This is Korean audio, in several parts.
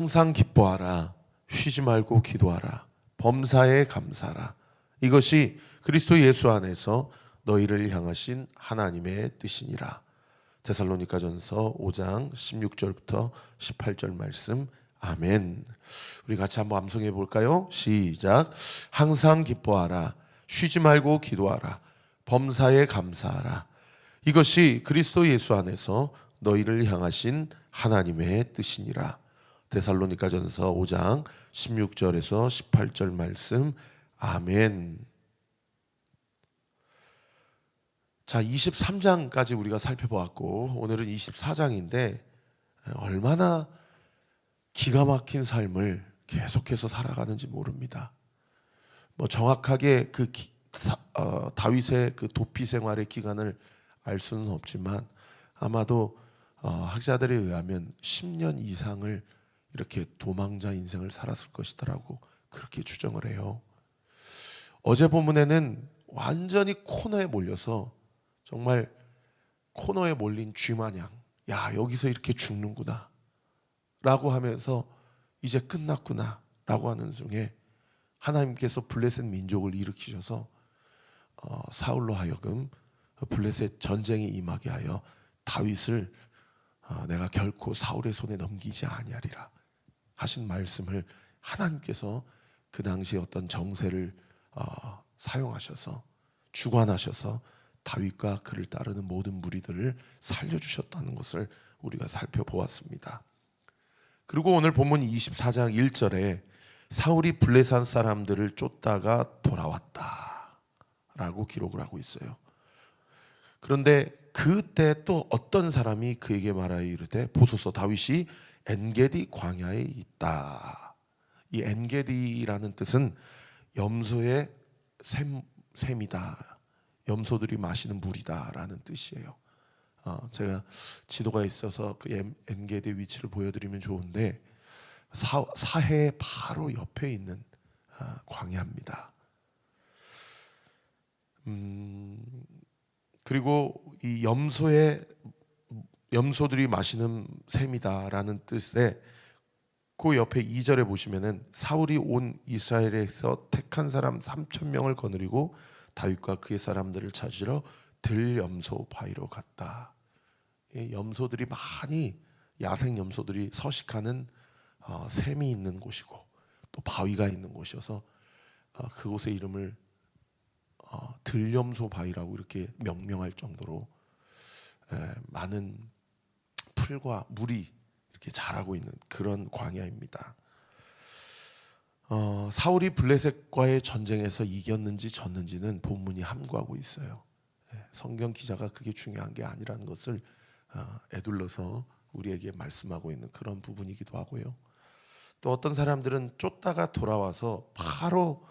항상 기뻐하라. 쉬지 말고 기도하라. 범사에 감사하라. 이것이 그리스도 예수 안에서 너희를 향하신 하나님의 뜻이니라. 데살로니가전서 5장 16절부터 18절 말씀. 아멘. 우리 같이 한번 암송해 볼까요? 시작. 항상 기뻐하라. 쉬지 말고 기도하라. 범사에 감사하라. 이것이 그리스도 예수 안에서 너희를 향하신 하나님의 뜻이니라. 데살로니가전서 5장 16절에서 18절 말씀. 아멘. 자, 23장까지 우리가 살펴보았고 오늘은 24장인데 얼마나 기가 막힌 삶을 계속해서 살아가는지 모릅니다. 뭐 정확하게 다윗의 그 도피 생활의 기간을 알 수는 없지만 아마도 학자들에 의하면 10년 이상을 이렇게 도망자 인생을 살았을 것이더라고 그렇게 추정을 해요. 어제 본문에는 완전히 코너에 몰려서 정말 코너에 몰린 쥐마냥 야 여기서 이렇게 죽는구나 라고 하면서 이제 끝났구나 라고 하는 중에 하나님께서 블레셋 민족을 일으키셔서 사울로 하여금 블레셋 전쟁이 임하게 하여 다윗을 내가 결코 사울의 손에 넘기지 아니하리라 하신 말씀을 하나님께서 그 당시 어떤 정세를 사용하셔서 주관하셔서 다윗과 그를 따르는 모든 무리들을 살려주셨다는 것을 우리가 살펴보았습니다. 그리고 오늘 본문 24장 1절에 사울이 블레셋 사람들을 쫓다가 돌아왔다 라고 기록을 하고 있어요. 그런데 그때 또 어떤 사람이 그에게 말하여 이르되 보소서 다윗이 엔게디 광야에 있다. 이 엔게디라는 뜻은 염소의 샘이다. 염소들이 마시는 물이다라는 뜻이에요. 제가 지도가 있어서 그 엔게디 위치를 보여드리면 좋은데 사해 바로 옆에 있는 광야입니다. 그리고 이 염소들이 마시는 샘이다라는 뜻에 그 옆에 2절에 보시면은 사울이 온 이스라엘에서 택한 사람 3,000명을 거느리고 다윗과 그의 사람들을 찾으러 들염소 바위로 갔다. 염소들이 많이 야생 염소들이 서식하는 샘이 있는 곳이고 또 바위가 있는 곳이어서 그곳의 이름을 들염소 바위라고 이렇게 명명할 정도로 많은 풀과 물이 이렇게 자라고 있는 그런 광야입니다. 사울이 블레셋과의 전쟁에서 이겼는지 졌는지는 본문이 함구하고 있어요. 성경 기자가 그게 중요한 게 아니라는 것을 에둘러서 우리에게 말씀하고 있는 그런 부분이기도 하고요. 또 어떤 사람들은 쫓다가 돌아와서 바로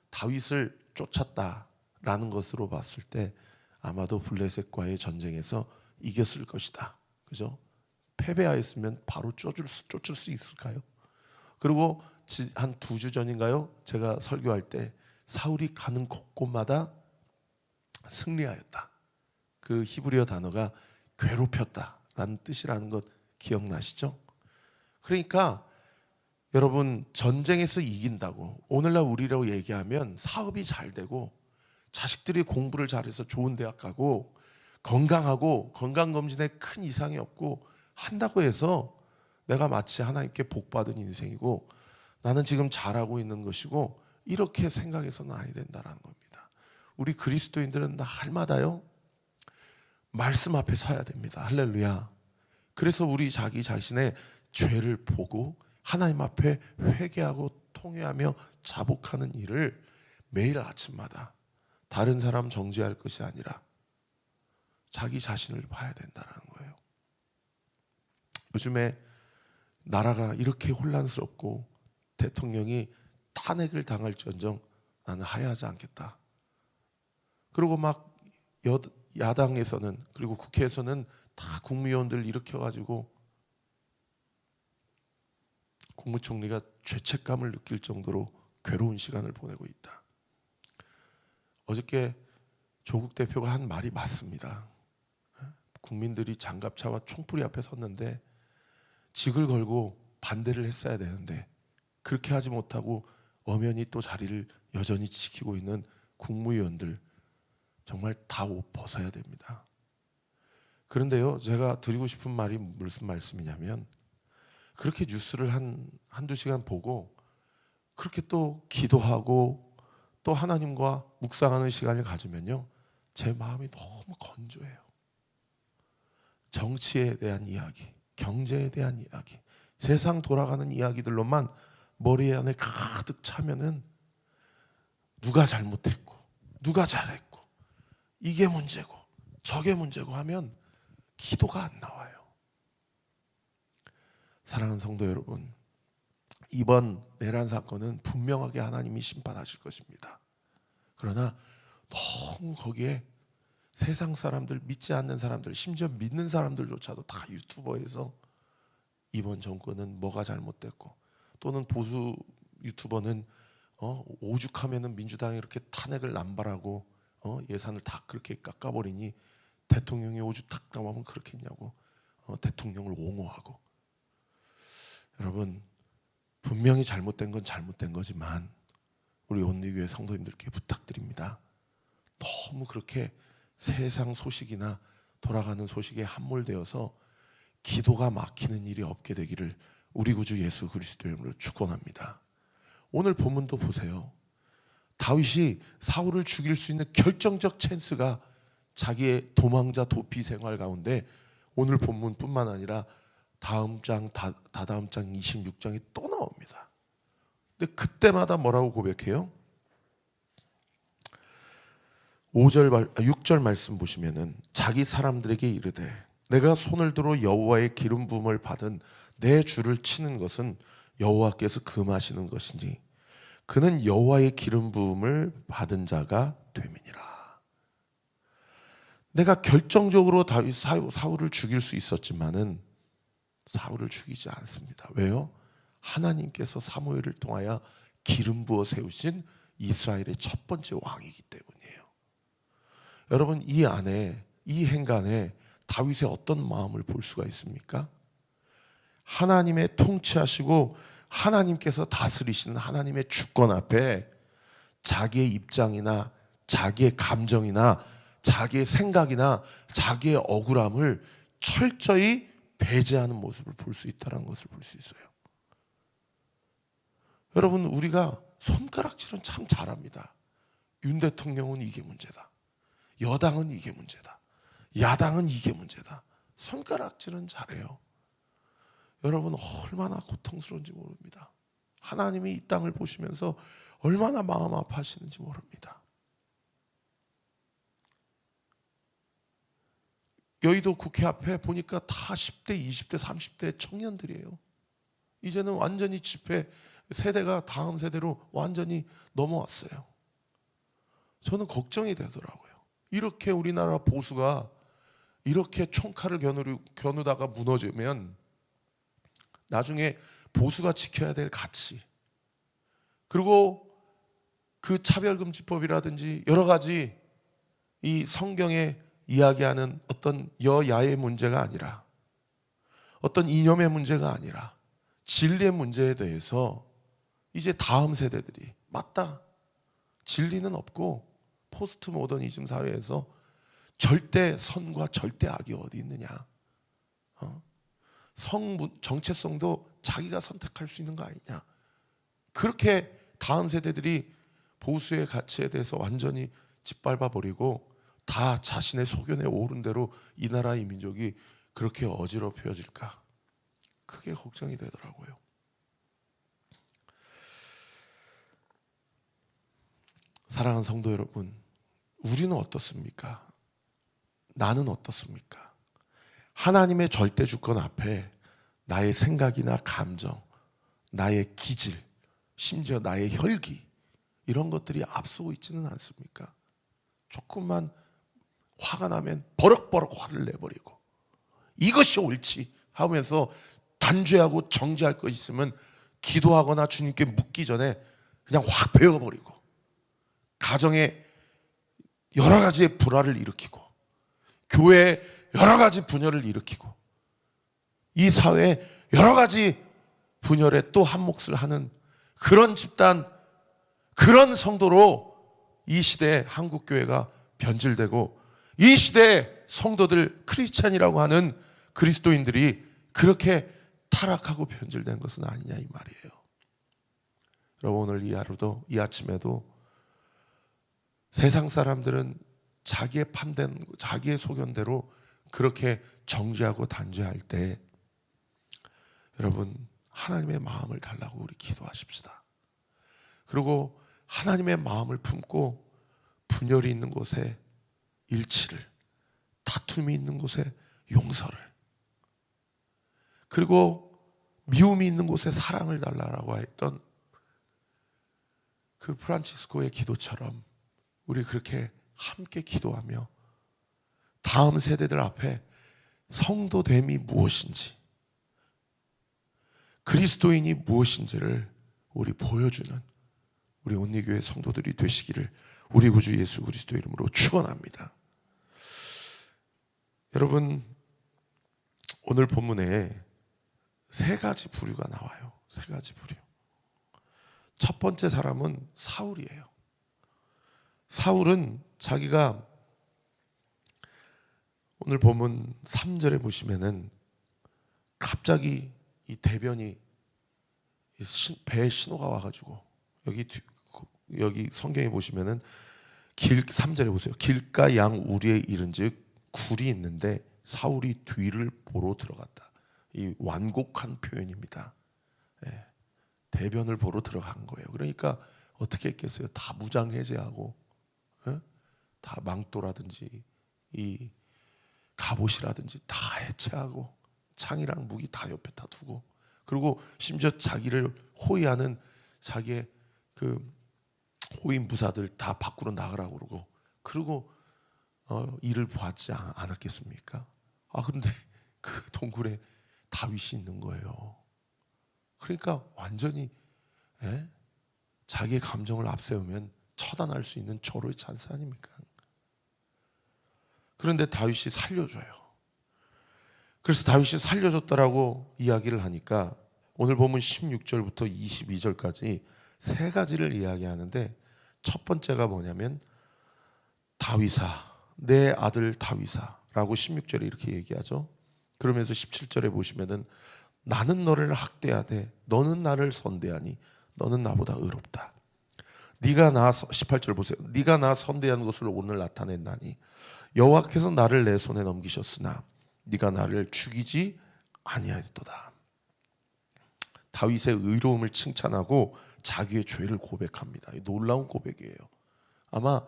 다윗을 쫓았다라는 것으로 봤을 때 아마도 블레셋과의 전쟁에서 이겼을 것이다. 그죠? 패배하였으면 바로 쫓을 수 있을까요? 그리고 한 2주 전인가요? 제가 설교할 때 사울이 가는 곳곳마다 승리하였다. 그 히브리어 단어가 괴롭혔다라는 뜻이라는 것 기억나시죠? 그러니까 여러분 전쟁에서 이긴다고 오늘날 우리라고 얘기하면 사업이 잘 되고 자식들이 공부를 잘해서 좋은 대학 가고 건강하고 건강검진에 큰 이상이 없고 한다고 해서 내가 마치 하나님께 복받은 인생이고 나는 지금 잘하고 있는 것이고 이렇게 생각해서는 아니 된다는 겁니다. 우리 그리스도인들은 날마다요 말씀 앞에 서야 됩니다. 할렐루야. 그래서 우리 자기 자신의 죄를 보고 하나님 앞에 회개하고 통회하며 자복하는 일을 매일 아침마다 다른 사람 정죄할 것이 아니라 자기 자신을 봐야 된다는 거예요. 요즘에 나라가 이렇게 혼란스럽고 대통령이 탄핵을 당할지언정 나는 하야하지 않겠다. 그리고 막 야당에서는 그리고 국회에서는 다 국무위원들 일으켜가지고 국무총리가 죄책감을 느낄 정도로 괴로운 시간을 보내고 있다. 어저께 조국 대표가 한 말이 맞습니다. 국민들이 장갑차와 총뿌리 앞에 섰는데 직을 걸고 반대를 했어야 되는데 그렇게 하지 못하고 엄연히 또 자리를 여전히 지키고 있는 국무위원들 정말 다 옷 벗어야 됩니다. 그런데요, 제가 드리고 싶은 말이 무슨 말씀이냐면 그렇게 뉴스를 한두 시간 보고 그렇게 또 기도하고 또 하나님과 묵상하는 시간을 가지면요, 제 마음이 너무 건조해요. 정치에 대한 이야기, 경제에 대한 이야기, 세상 돌아가는 이야기들로만 머리 안에 가득 차면은 누가 잘못했고 누가 잘했고 이게 문제고 저게 문제고 하면 기도가 안 나와요. 사랑하는 성도 여러분, 이번 내란 사건은 분명하게 하나님이 심판하실 것입니다. 그러나 너무 거기에 세상 사람들, 믿지 않는 사람들, 심지어 믿는 사람들조차도 다 유튜버에서 이번 정권은 뭐가 잘못됐고, 또는 보수 유튜버는 오죽하면은 민주당이 이렇게 탄핵을 남발하고 예산을 다 그렇게 깎아버리니 대통령이 오죽 탁 나오면 그렇겠냐고 대통령을 옹호하고. 여러분, 분명히 잘못된 건 잘못된 거지만 우리 온리교회 성도님들께 부탁드립니다. 너무 그렇게 세상 소식이나 돌아가는 소식에 함몰되어서 기도가 막히는 일이 없게 되기를 우리 구주 예수 그리스도의 이름으로 축원합니다. 오늘 본문도 보세요. 다윗이 사울을 죽일 수 있는 결정적 찬스가 자기의 도망자 도피 생활 가운데 오늘 본문뿐만 아니라 다음 장, 다다음 장 26장이 또 나옵니다. 근데 그때마다 뭐라고 고백해요? 6절 말씀 보시면은 자기 사람들에게 이르되 내가 손을 들어 여호와의 기름 부음을 받은 내 주를 치는 것은 여호와께서 금하시는 것이니 그는 여호와의 기름 부음을 받은 자가 됨이니라. 내가 결정적으로 다윗 사울을 죽일 수 있었지만은 사울을 죽이지 않습니다. 왜요? 하나님께서 사무엘을 통하여 기름 부어 세우신 이스라엘의 첫 번째 왕이기 때문이에요. 여러분, 이 안에, 이 행간에 다윗의 어떤 마음을 볼 수가 있습니까? 하나님의 통치하시고 하나님께서 다스리시는 하나님의 주권 앞에 자기의 입장이나 자기의 감정이나 자기의 생각이나 자기의 억울함을 철저히 배제하는 모습을 볼 수 있다는 것을 볼 수 있어요. 여러분, 우리가 손가락질은 참 잘합니다. 윤 대통령은 이게 문제다, 여당은 이게 문제다, 야당은 이게 문제다. 손가락질은 잘해요. 여러분, 얼마나 고통스러운지 모릅니다. 하나님이 이 땅을 보시면서 얼마나 마음 아파하시는지 모릅니다. 여의도 국회 앞에 보니까 다 10대, 20대, 30대 청년들이에요. 이제는 완전히 집회 세대가 다음 세대로 완전히 넘어왔어요. 저는 걱정이 되더라고요. 이렇게 우리나라 보수가 이렇게 총칼을 겨누다가 무너지면 나중에 보수가 지켜야 될 가치, 그리고 그 차별금지법이라든지 여러 가지 이 성경에 이야기하는 어떤 여야의 문제가 아니라, 어떤 이념의 문제가 아니라 진리의 문제에 대해서 이제 다음 세대들이 맞다, 진리는 없고 포스트 모더니즘 사회에서 절대 선과 절대 악이 어디 있느냐, 정체성도 자기가 선택할 수 있는 거 아니냐, 그렇게 다음 세대들이 보수의 가치에 대해서 완전히 짓밟아 버리고 다 자신의 소견에 오른 대로 이 나라 이 민족이 그렇게 어지럽혀질까, 크게 걱정이 되더라고요. 사랑하는 성도 여러분, 우리는 어떻습니까? 나는 어떻습니까? 하나님의 절대 주권 앞에 나의 생각이나 감정, 나의 기질, 심지어 나의 혈기, 이런 것들이 앞서고 있지는 않습니까? 조금만 화가 나면 버럭버럭 화를 내버리고 이것이 옳지 하면서 단죄하고 정죄할 것이 있으면 기도하거나 주님께 묻기 전에 그냥 확 베어버리고 가정에 여러 가지의 불화를 일으키고 교회에 여러 가지 분열을 일으키고 이 사회에 여러 가지 분열에 또 한 몫을 하는 그런 집단, 그런 성도로 이 시대에 한국교회가 변질되고, 이 시대에 성도들, 크리스찬이라고 하는 그리스도인들이 그렇게 타락하고 변질된 것은 아니냐 이 말이에요. 여러분, 오늘 이 하루도, 이 아침에도 세상 사람들은 자기의 판단, 자기의 소견대로 그렇게 정죄하고 단죄할 때, 여러분, 하나님의 마음을 달라고 우리 기도하십시다. 그리고 하나님의 마음을 품고 분열이 있는 곳에 일치를, 다툼이 있는 곳에 용서를, 그리고 미움이 있는 곳에 사랑을 달라고 했던 그 프란치스코의 기도처럼 우리 그렇게 함께 기도하며 다음 세대들 앞에 성도됨이 무엇인지, 그리스도인이 무엇인지를 우리 보여주는 우리 온리교회 성도들이 되시기를 우리 구주 예수 그리스도 이름으로 축원합니다. 여러분, 오늘 본문에 세 가지 부류가 나와요. 세 가지 부류. 첫 번째 사람은 사울이에요. 사울은 자기가 오늘 본문 3절에 보시면은 갑자기 이 대변이 배에 신호가 와가지고, 여기 성경에 보시면은 3절에 보세요. 길가 양 우리에 이른즉 굴이 있는데 사울이 뒤를 보러 들어갔다. 이 완곡한 표현입니다. 예, 대변을 보러 들어간 거예요. 그러니까 어떻게 했겠어요? 다 무장해제하고, 예? 다 망토라든지 이 갑옷이라든지 다 해체하고 창이랑 무기 다 옆에 다 두고, 그리고 심지어 자기를 호위하는 자기의 그 호위 무사들 다 밖으로 나가라고 그러고 이를 보았지 않았겠습니까? 그런데 그 동굴에 다윗이 있는 거예요. 그러니까 완전히, 예? 자기의 감정을 앞세우면 처단할 수 있는 절호의 찬스 아닙니까? 그런데 다윗이 살려줘요. 그래서 다윗이 살려줬다라고 이야기를 하니까 오늘 보면 16절부터 22절까지 세 가지를 이야기하는데, 첫 번째가 뭐냐면 다윗아, 내 아들 다윗아라고 16절에 이렇게 얘기하죠. 그러면서 17절에 보시면은 나는 너를 학대하되 너는 나를 선대하니 너는 나보다 의롭다. 18절 보세요. 네가 나 선대한 것을 오늘 나타냈나니 여호와께서 나를 내 손에 넘기셨으나 네가 나를 죽이지 아니하였도다. 다윗의 의로움을 칭찬하고 자기의 죄를 고백합니다. 놀라운 고백이에요. 아마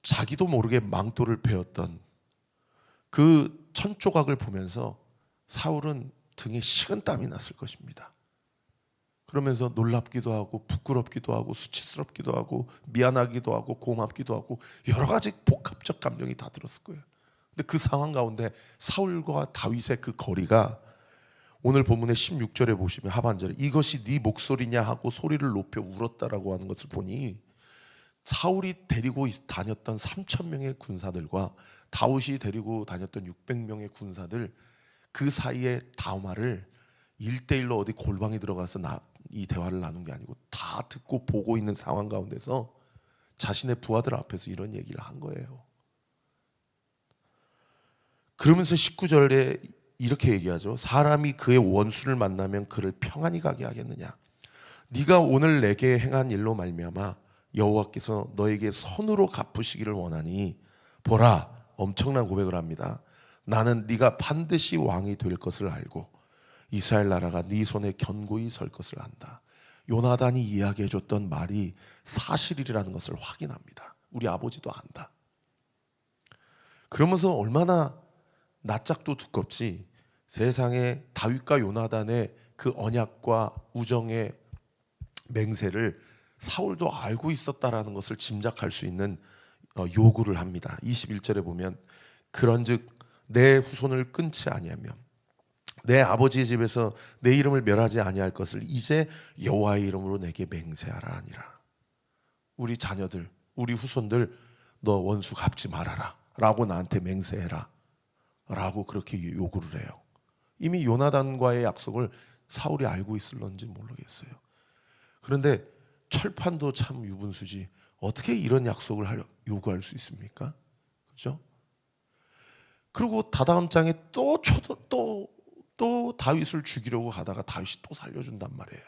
자기도 모르게 망토를 베었던 그 천조각을 보면서 사울은 등에 식은땀이 났을 것입니다. 그러면서 놀랍기도 하고 부끄럽기도 하고 수치스럽기도 하고 미안하기도 하고 고맙기도 하고 여러 가지 복합적 감정이 다 들었을 거예요. 근데 그 상황 가운데 사울과 다윗의 그 거리가 오늘 본문의 16절에 보시면 하반절에 이것이 네 목소리냐 하고 소리를 높여 울었다라고 하는 것을 보니, 사울이 데리고 다녔던 3,000명의 군사들과 다윗이 데리고 다녔던 600명의 군사들 그 사이의 담화를 1대1로 어디 골방에 들어가서 이 대화를 나눈 게 아니고 다 듣고 보고 있는 상황 가운데서 자신의 부하들 앞에서 이런 얘기를 한 거예요. 그러면서 19절에 이렇게 얘기하죠. 사람이 그의 원수를 만나면 그를 평안히 가게 하겠느냐. 네가 오늘 내게 행한 일로 말미암아 여호와께서 너에게 선으로 갚으시기를 원하니 보라, 엄청난 고백을 합니다. 나는 네가 반드시 왕이 될 것을 알고 이스라엘 나라가 네 손에 견고히 설 것을 안다. 요나단이 이야기해줬던 말이 사실이라는 것을 확인합니다. 우리 아버지도 안다. 그러면서 얼마나 낯짝도 두껍지, 세상에 다윗과 요나단의 그 언약과 우정의 맹세를 사울도 알고 있었다라는 것을 짐작할 수 있는 요구를 합니다. 21절에 보면 그런즉 내 후손을 끊지 아니하며 내 아버지의 집에서 내 이름을 멸하지 아니할 것을 이제 여호와의 이름으로 내게 맹세하라 하니라. 우리 자녀들, 우리 후손들 너 원수 갚지 말아라 라고 나한테 맹세해라 라고 그렇게 요구를 해요. 이미 요나단과의 약속을 사울이 알고 있을런지 모르겠어요. 그런데 철판도 참 유분수지 어떻게 이런 약속을 요구할 수 있습니까? 그렇죠? 그리고 다다음 장에 또 다윗을 죽이려고 하다가 다윗이 또 살려준단 말이에요.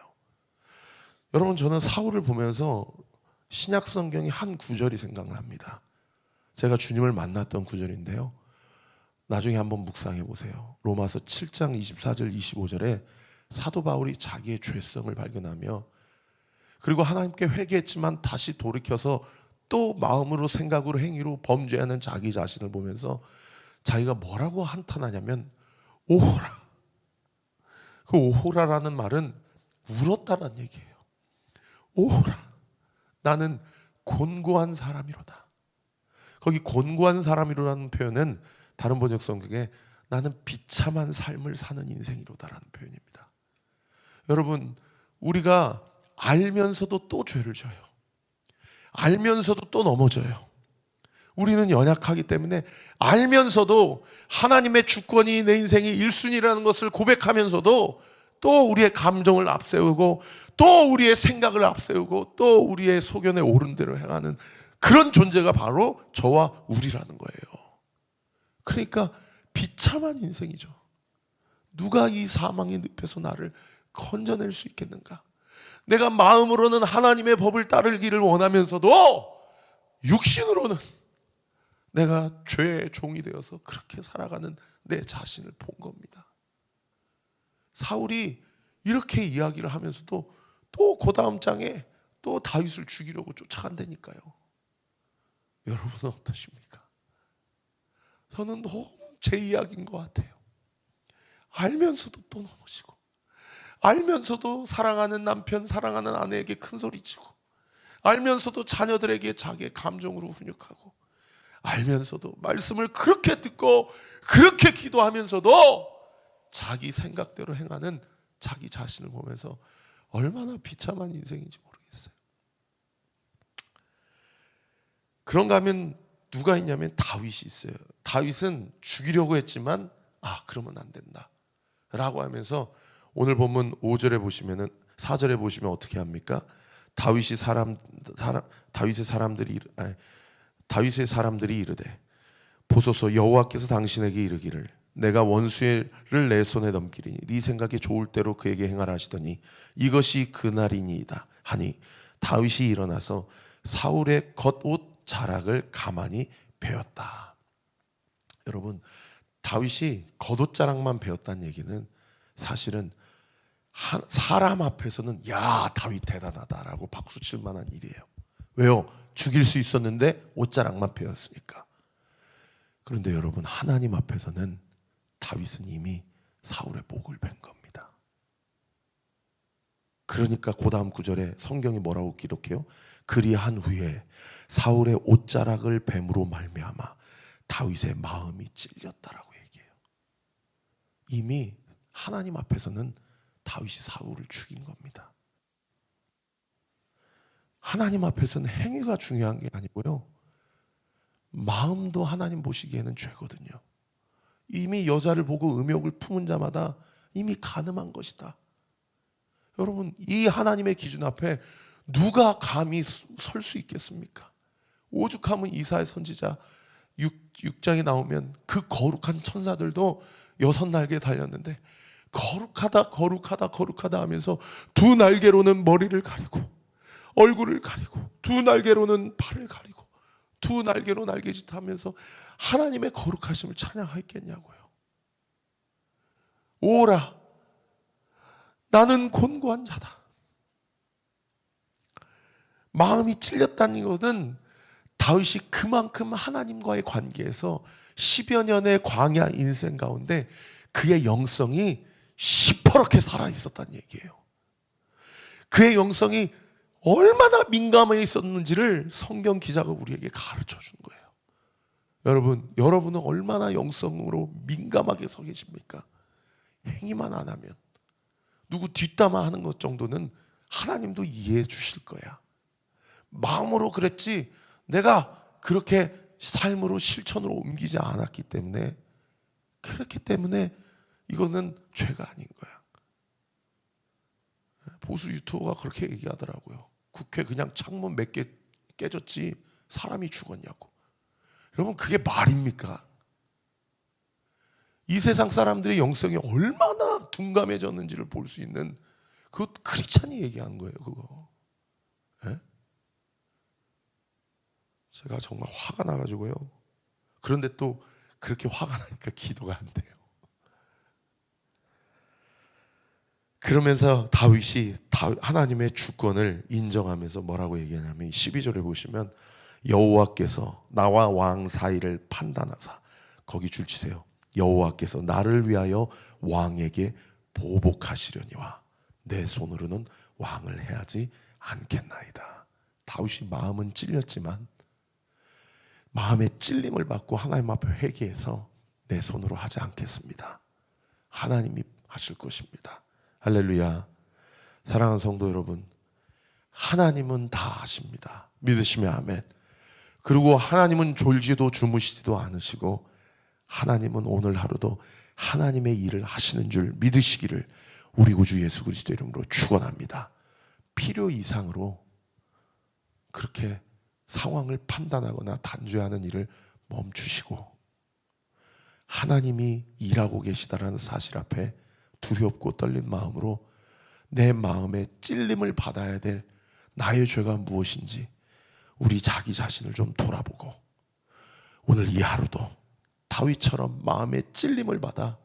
여러분, 저는 사울을 보면서 신약 성경이 한 구절이 생각납니다. 제가 주님을 만났던 구절인데요. 나중에 한번 묵상해 보세요. 로마서 7장 24절 25절에 사도 바울이 자기의 죄성을 발견하며 그리고 하나님께 회개했지만 다시 돌이켜서 또 마음으로 생각으로 행위로 범죄하는 자기 자신을 보면서 자기가 뭐라고 한탄하냐면 오호라. 그 오호라라는 말은 울었다라는 얘기예요. 오호라. 나는 곤고한 사람이로다. 거기 곤고한 사람이로라는 표현은 다른 번역 성경에 나는 비참한 삶을 사는 인생이로다라는 표현입니다. 여러분, 우리가 알면서도 또 죄를 져요. 알면서도 또 넘어져요. 우리는 연약하기 때문에 알면서도 하나님의 주권이 내 인생의 1순위라는 것을 고백하면서도 또 우리의 감정을 앞세우고 또 우리의 생각을 앞세우고 또 우리의 소견에 옳은 대로 행하는 그런 존재가 바로 저와 우리라는 거예요. 그러니까 비참한 인생이죠. 누가 이 사망의 늪에서 나를 건져낼 수 있겠는가? 내가 마음으로는 하나님의 법을 따르기를 원하면서도 육신으로는 내가 죄의 종이 되어서 그렇게 살아가는 내 자신을 본 겁니다. 사울이 이렇게 이야기를 하면서도 또 그 다음 장에 또 다윗을 죽이려고 쫓아간다니까요. 여러분은 어떠십니까? 저는 너무 제 이야기인 것 같아요. 알면서도 또 넘어지고 알면서도 사랑하는 남편, 사랑하는 아내에게 큰 소리치고 알면서도 자녀들에게 자기의 감정으로 훈육하고 알면서도 말씀을 그렇게 듣고 그렇게 기도하면서도 자기 생각대로 행하는 자기 자신을 보면서 얼마나 비참한 인생인지 모르겠어요. 그런가 하면 누가 있냐면 다윗이 있어요. 다윗은 죽이려고 했지만 그러면 안 된다 라고 하면서 오늘 본문 5절에 보시면은 4절에 보시면 어떻게 합니까? 다윗의 사람들이 이르되 보소서 여호와께서 당신에게 이르기를 내가 원수를 내 손에 넘기리니 네 생각이 좋을 대로 그에게 행하라 하시더니 이것이 그날이니이다 하니 다윗이 일어나서 사울의 겉옷 자락을 가만히 베었다. 여러분, 다윗이 겉옷 자락만 베었다는 얘기는 사실은 사람 앞에서는 야 다윗 대단하다라고 박수칠 만한 일이에요. 왜요? 죽일 수 있었는데 옷자락만 베었으니까. 그런데 여러분, 하나님 앞에서는 다윗은 이미 사울의 목을 벤 겁니다. 그러니까 그 다음 구절에 성경이 뭐라고 기록해요? 그리한 후에 사울의 옷자락을 뱀으로 말미암아 다윗의 마음이 찔렸다라고 얘기해요. 이미 하나님 앞에서는 다윗이 사울을 죽인 겁니다. 하나님 앞에서는 행위가 중요한 게 아니고요, 마음도 하나님 보시기에는 죄거든요. 이미 여자를 보고 음욕을 품은 자마다 이미 간음한 것이다. 여러분, 이 하나님의 기준 앞에 누가 감히 설 수 있겠습니까? 오죽하면 이사야 선지자 6장에 나오면 그 거룩한 천사들도 6날개에 달렸는데 거룩하다 하면서 두 날개로는 머리를 가리고 얼굴을 가리고 두 날개로는 팔을 가리고 두 날개로 날개짓 하면서 하나님의 거룩하심을 찬양하겠냐고요. 오라, 나는 곤고한 자다. 마음이 찔렸다는 것은 다윗이 그만큼 하나님과의 관계에서 10여 년의 광야 인생 가운데 그의 영성이 시퍼렇게 살아있었다는 얘기예요. 그의 영성이 얼마나 민감해 있었는지를 성경 기자가 우리에게 가르쳐 준 거예요. 여러분은 얼마나 영성으로 민감하게 서 계십니까? 행위만 안 하면, 누구 뒷담화 하는 것 정도는 하나님도 이해해 주실 거야. 마음으로 그랬지 내가 그렇게 삶으로 실천으로 옮기지 않았기 때문에, 그렇기 때문에 이거는 죄가 아닌 거야. 보수 유튜버가 그렇게 얘기하더라고요. 국회 그냥 창문 몇 개 깨졌지 사람이 죽었냐고. 여러분, 그게 말입니까? 이 세상 사람들의 영성이 얼마나 둔감해졌는지를 볼 수 있는, 그거 크리스찬이 얘기하는 거예요, 그거. 예? 제가 정말 화가 나가지고요. 그런데 또 그렇게 화가 나니까 기도가 안 돼요. 그러면서 다윗이 하나님의 주권을 인정하면서 뭐라고 얘기하냐면 12절에 보시면 여호와께서 나와 왕 사이를 판단하사, 거기 줄 치세요. 여호와께서 나를 위하여 왕에게 보복하시려니와 내 손으로는 왕을 해하지 않겠나이다. 다윗이 마음은 찔렸지만 마음의 찔림을 받고 하나님 앞에 회개해서 내 손으로 하지 않겠습니다. 하나님이 하실 것입니다. 할렐루야. 사랑하는 성도 여러분, 하나님은 다 아십니다. 믿으시면 아멘. 그리고 하나님은 졸지도 주무시지도 않으시고 하나님은 오늘 하루도 하나님의 일을 하시는 줄 믿으시기를 우리 구주 예수 그리스도 이름으로 축원합니다. 필요 이상으로 그렇게 상황을 판단하거나 단죄하는 일을 멈추시고 하나님이 일하고 계시다라는 사실 앞에 두렵고 떨린 마음으로 내 마음에 찔림을 받아야 될 나의 죄가 무엇인지 우리 자기 자신을 좀 돌아보고 오늘 이 하루도 다윗처럼 마음에 찔림을 받아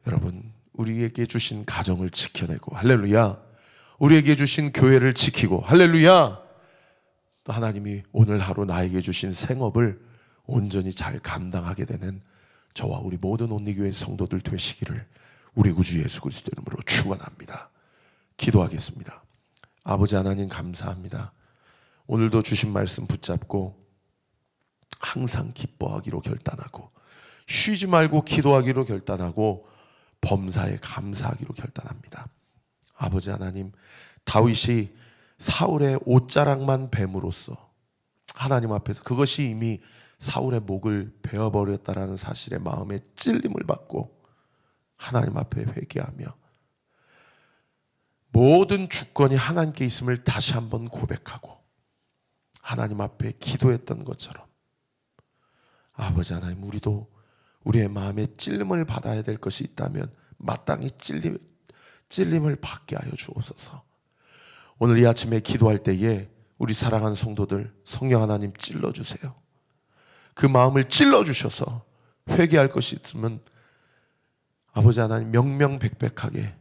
여러분 우리에게 주신 가정을 지켜내고 할렐루야, 우리에게 주신 교회를 지키고 할렐루야, 또 하나님이 오늘 하루 나에게 주신 생업을 온전히 잘 감당하게 되는 저와 우리 모든 온리교회 성도들 되시기를 우리 구주 예수 그리스도 이름으로 축원합니다. 기도하겠습니다. 아버지 하나님 감사합니다. 오늘도 주신 말씀 붙잡고 항상 기뻐하기로 결단하고 쉬지 말고 기도하기로 결단하고 범사에 감사하기로 결단합니다. 아버지 하나님, 다윗이 사울의 옷자락만 뱀으로써 하나님 앞에서 그것이 이미 사울의 목을 베어버렸다라는 사실에 마음에 찔림을 받고 하나님 앞에 회개하며 모든 주권이 하나님께 있음을 다시 한번 고백하고 하나님 앞에 기도했던 것처럼 아버지 하나님, 우리도 우리의 마음에 찔림을 받아야 될 것이 있다면 마땅히 찔림을 받게 하여 주옵소서. 오늘 이 아침에 기도할 때에 우리 사랑하는 성도들 성령 하나님 찔러주세요. 그 마음을 찔러주셔서 회개할 것이 있으면 아버지 하나님 명명백백하게,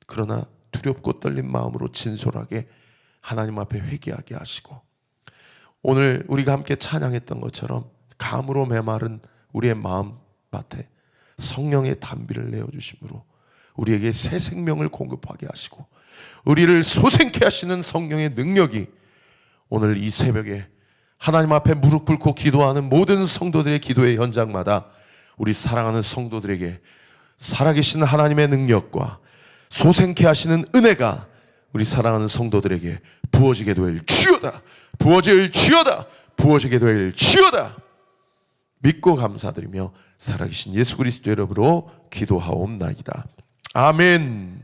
그러나 두렵고 떨린 마음으로 진솔하게 하나님 앞에 회개하게 하시고 오늘 우리가 함께 찬양했던 것처럼 감으로 메마른 우리의 마음밭에 성령의 단비를 내어주심으로 우리에게 새 생명을 공급하게 하시고 우리를 소생케 하시는 성령의 능력이 오늘 이 새벽에 하나님 앞에 무릎 꿇고 기도하는 모든 성도들의 기도의 현장마다 우리 사랑하는 성도들에게 살아계신 하나님의 능력과 소생케 하시는 은혜가 우리 사랑하는 성도들에게 부어지게 될지어다, 부어질지어다, 부어지게 될지어다 믿고 감사드리며 살아계신 예수 그리스도 이름으로 기도하옵나이다. 아멘.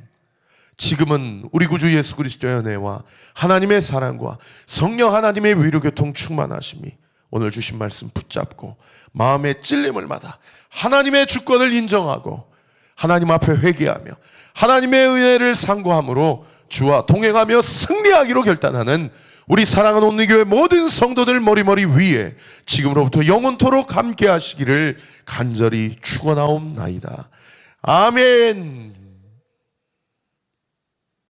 지금은 우리 구주 예수 그리스도의 은혜와 하나님의 사랑과 성령 하나님의 위로교통 충만하심이 오늘 주신 말씀 붙잡고 마음의 찔림을 받아 하나님의 주권을 인정하고 하나님 앞에 회개하며 하나님의 은혜를 상고함으로 주와 동행하며 승리하기로 결단하는 우리 사랑하는 온리교회 모든 성도들 머리머리 위에 지금으로부터 영원토록 함께 하시기를 간절히 축원하옵나이다. 아멘.